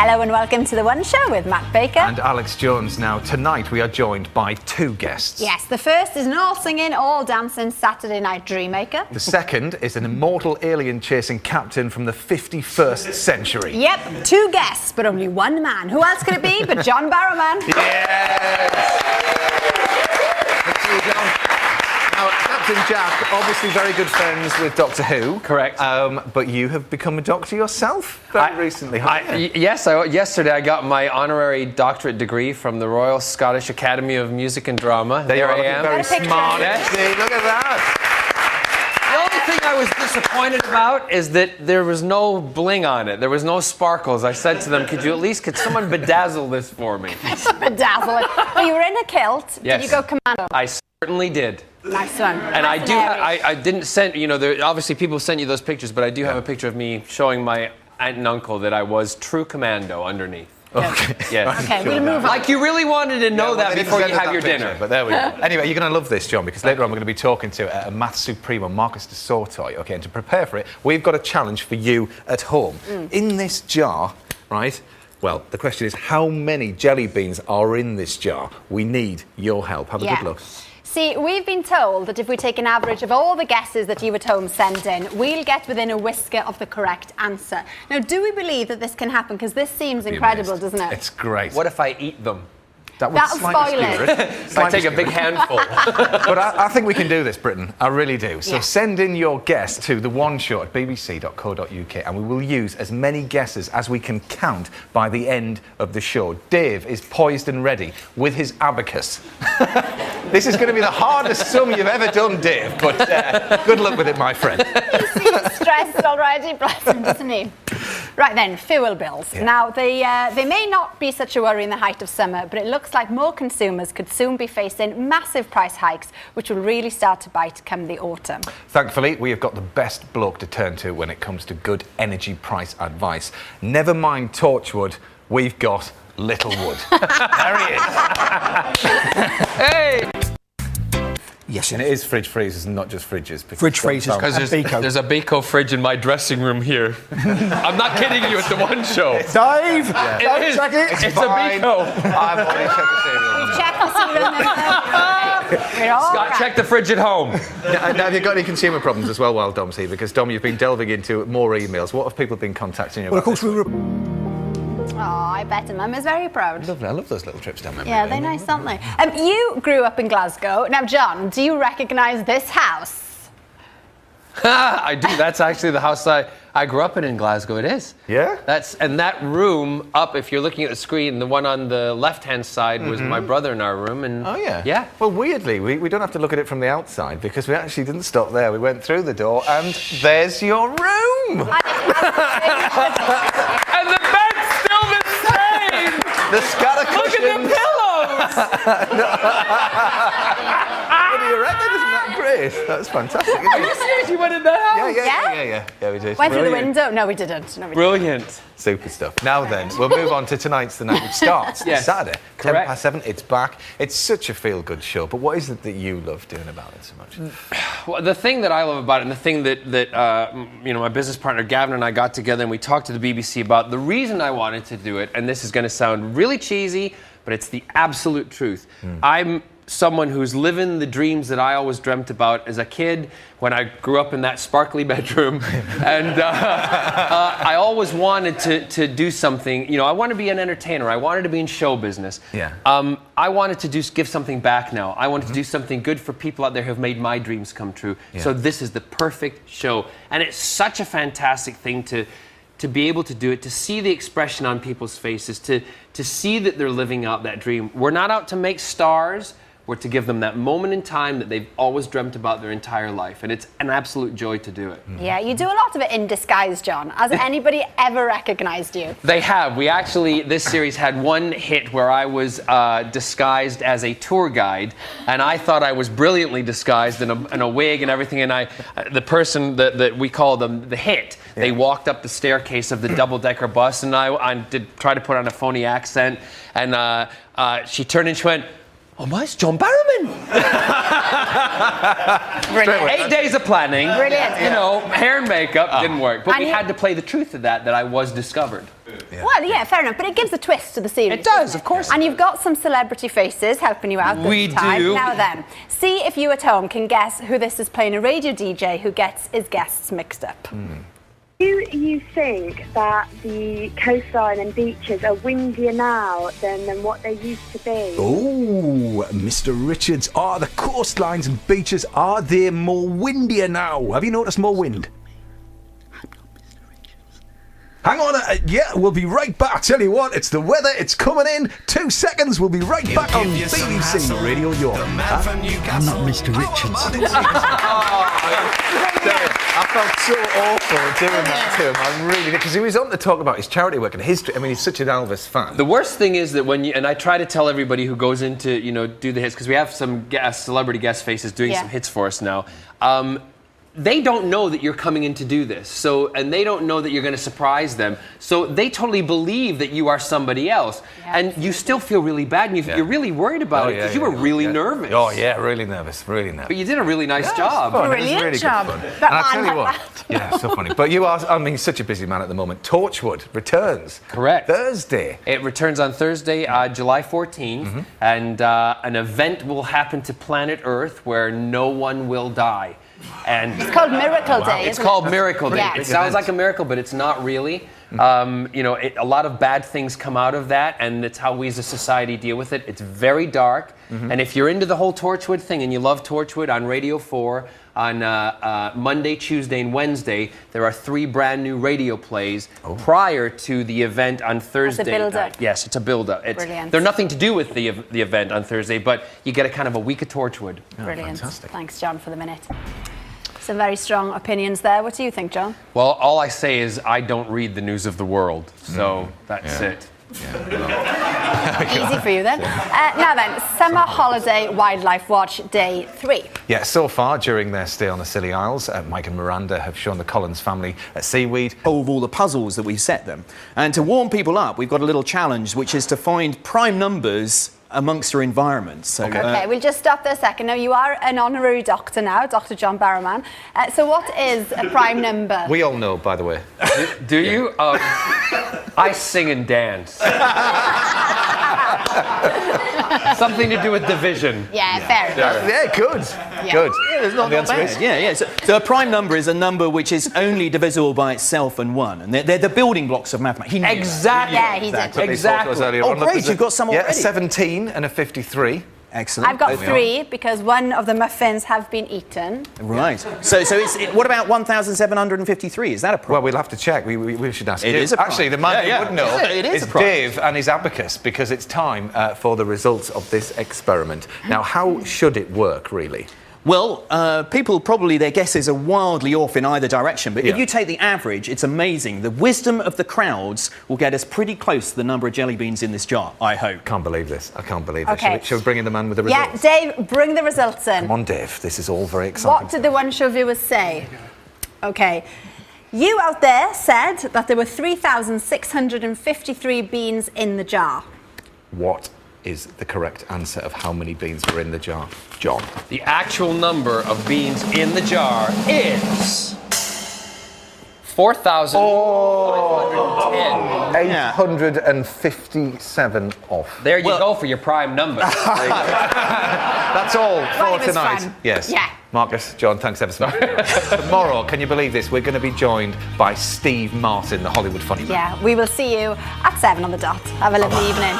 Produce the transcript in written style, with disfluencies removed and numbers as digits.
Hello and welcome to The One Show with Matt Baker. And Alex Jones. Now, tonight we are joined by two guests. Yes, the first is an all-singing, all-dancing Saturday night dream maker. The second is an immortal alien-chasing captain from the 51st century. Yep, two guests, but only one man. Who else could it be but John Barrowman? Yes! Good to see you, John. Now, Captain Jack, obviously very good friends with Doctor Who. Correct. But you have become a doctor yourself very recently, haven't you? Yes, yesterday I got my honorary doctorate degree from the Royal Scottish Academy of Music and Drama. There I you are, am. very Got a picture. smart. Yes. See, look at that. The only thing I was disappointed about is that there was no bling on it. There was no sparkles. I said to them, could someone bedazzle this for me? Bedazzle it. Well, you were in a kilt. Yes. Did you go commando? I certainly did. Nice one. And I do. I didn't send. Obviously people sent you those pictures, but I do have a picture of me showing my aunt and uncle that I was true commando underneath. Okay. Yes. Okay, we'll move on. Like you really wanted to know that before you have your dinner. But there we go. Anyway, you're going to love this, John, because later on we're going to be talking to a maths supremo, Marcus de Sortoy. Okay, and to prepare for it, we've got a challenge for you at home. In this jar, right? Well, the question is, how many jelly beans are in this jar? We need your help. Have a good look. See, we've been told that if we take an average of all the guesses that you at home send in, we'll get within a whisker of the correct answer. Now, do we believe that this can happen? Because this seems incredible, doesn't it? It's great. What if I eat them? That would That'll slightly spoil skewer If I take a big handful. But I think we can do this, Britain. I really do. So Yeah. send in your guess to the one show at bbc.co.uk and we will use as many guesses as we can count by the end of the show. Dave is poised and ready with his abacus. This is going to be the hardest sum you've ever done, Dave, but good luck with it, my friend. He seems stressed already, bless him, doesn't he? Right then, fuel bills. Yeah. Now, they may not be such a worry in the height of summer, but it looks like more consumers could soon be facing massive price hikes, which will really start to bite come the autumn. Thankfully, we have got the best bloke to turn to when it comes to good energy price advice. Never mind Torchwood, we've got Littlewood. There he is. Hey! Yes, And it is fridge freezers and not just fridges. Fridge freezers. Because And Beko. there's a Beko fridge in my dressing room here. I'm not kidding you, it's the one show. Dave, don't is. check it. It's a fine. Beko. I've already checked the cereal. Check the cereal. We're all Scott, right. check the fridge at home. Now, have you got any consumer problems as well while Dom's here? Because, Dom, you've been delving into more emails. What have people been contacting you Well, about? of course, we were. Oh, I bet Mum is very proud. Lovely. I love those little trips down memory Yeah, lane. they're nice, aren't they? You grew up in Glasgow. Now, John, do you recognise this house? I do. That's actually the house I grew up in Glasgow. It is. Yeah? And that room up, if you're looking at the screen, the one on the left-hand side was my brother in our room. And Oh, yeah? Yeah. Well, weirdly, we don't have to look at it from the outside because we actually didn't stop there. We went through the door and there's your room! And the bed's still the same. The scatter Look at the pillows. What do you reckon? Isn't that great? That's fantastic, isn't Are you it? serious? You went in that house? Yeah, we did. Went through the Brilliant. window? No, we didn't. No, we didn't. Brilliant. Super stuff. Now then, we'll move on to tonight's The Night, which starts Yes, Saturday, correct. 7:10. It's back. It's such a feel-good show, but what is it that you love doing about it so much? Well, the thing that I love about it, and the thing that my business partner Gavin and I got together and we talked to the BBC about, the reason I wanted to do it, and this is going to sound really cheesy, but it's the absolute truth. I'm someone who's living the dreams that I always dreamt about as a kid when I grew up in that sparkly bedroom. And I always wanted to do something. I want to be an entertainer. I wanted to be in show business. Yeah. I wanted to give something back now. I wanted to do something good for people out there who have made my dreams come true. Yeah. So this is the perfect show. And it's such a fantastic thing to be able to do it, to see the expression on people's faces, to see that they're living out that dream. We're not out to make stars. We're to give them that moment in time that they've always dreamt about their entire life. And it's an absolute joy to do it. Yeah, you do a lot of it in disguise, John. Has anybody ever recognised you? They have. We actually, this series had one hit where I was disguised as a tour guide, and I thought I was brilliantly disguised in a wig and everything, and the person that we call them the hit, they walked up the staircase of the double-decker bus, and I did try to put on a phony accent, and she turned and she went, "Oh my, it's John Barrowman." Listen. Brilliant. 8 days of planning. Brilliant. You know, hair and makeup didn't work. But And we you- had to play the truth of that I was discovered. Well, yeah, fair enough, but it gives a twist to the series. It does, doesn't of course. And you've got some celebrity faces helping you out this We time. do. Now then, see if you at home can guess who this is playing a radio DJ who gets his guests mixed up. Do you think that the coastline and beaches are windier now than what they used to be? Oh, Mr. Richards, are the coastlines and beaches, are they more windier now? Have you noticed more wind? Hang on, yeah, we'll be right back. Tell you what, it's the weather, it's coming in. 2 seconds, we'll be right back on BBC Radio York. I'm not Mr. Richards. I felt so awful doing that to him. I really did, because he was on to talk about his charity work and history. I mean, he's such an Elvis fan. The worst thing is that when you, and I try to tell everybody who goes into, you know, do the hits, because we have some celebrity guest faces doing Yeah. some hits for us now. They don't know that you're coming in to do this. So, and they don't know that you're going to surprise them. So they totally believe that you are somebody else. Yeah. And you still feel really bad, and you're really worried about it, because you were really nervous. Oh, yeah, really nervous, really nervous. But you did a really nice Yeah, job. it was fun. It was Brilliant really good job. fun. That And I man tell you like what, yeah, so funny. But you are, I mean, such a busy man at the moment. Torchwood returns. Correct. Thursday. It returns on Thursday, July 14th, and an event will happen to planet Earth where no one will die. And It's called Miracle Day, it's isn't called it? Miracle Day. Yeah. It sounds like a miracle, but it's not really. You know, a lot of bad things come out of that, and it's how we as a society deal with it. It's very dark, and if you're into the whole Torchwood thing and you love Torchwood, on Radio 4 on Monday, Tuesday, and Wednesday, there are 3 brand new radio plays prior to the event on Thursday. build-up. night. Yes, it's a build-up. Brilliant. They're nothing to do with the event on Thursday, but you get a kind of a week of Torchwood. Brilliant. fantastic. Thanks, John, for the minute. Some very strong opinions there. What do you think, John? Well, all I say is I don't read the news of the world, so that's Yeah. it. Easy for you then. Now then, Summer Holiday Wildlife Watch Day 3. Yeah, so far during their stay on the Scilly Isles, Mike and Miranda have shown the Collins family a seaweed. Solve all the puzzles that we've set them. And to warm people up, we've got a little challenge, which is to find prime numbers amongst your environment. So, Okay, we'll just stop there a second. Now, you are an honorary doctor now, Dr. John Barrowman. So what is a prime number? We all know, by the way. Do you? I sing and dance. Something to do with division. Yeah, fair enough. Yeah, good. Yeah. Good. it's not And the answer bad. is- Yeah. So a prime number is a number which is only divisible by itself and 1. And they're the building blocks of mathematics. He knew that. Exactly. Yeah, he did. That's what they taught Exactly. us earlier Oh, on. Look, great, there's you've got some Yeah, a already. 17 and a 53. Excellent. I've got Okay. 3 because one of the muffins have been eaten. Right. So what about 1,753? Is that a Well, problem? we'll have to check. We should ask It you. is a prize. Actually, the man Yeah, who yeah. would know It is is a prize. Dave and his abacus, because it's time for the results of this experiment. Now, how should it work, really? Well, people probably, their guesses are wildly off in either direction, but Yeah. if you take the average, it's amazing. The wisdom of the crowds will get us pretty close to the number of jelly beans in this jar, I hope. Can't believe this. I can't believe this. Okay. Shall we bring in the man with the Yeah, results? Dave, bring the results in. Come on, Dave. This is all very exciting. What did the One Show viewers say? Okay. You out there said that there were 3,653 beans in the jar. What is the correct answer of how many beans were in the jar? John. The actual number of beans in the jar is 4,110. 857 off. There you go for your prime number. That's all Well, for it was tonight. fun. Yes. Yeah. Marcus, John, thanks ever so much. Tomorrow, can you believe this? We're going to be joined by Steve Martin, the Hollywood funny man. Yeah, we will see you at 7 on the dot. Have a lovely evening.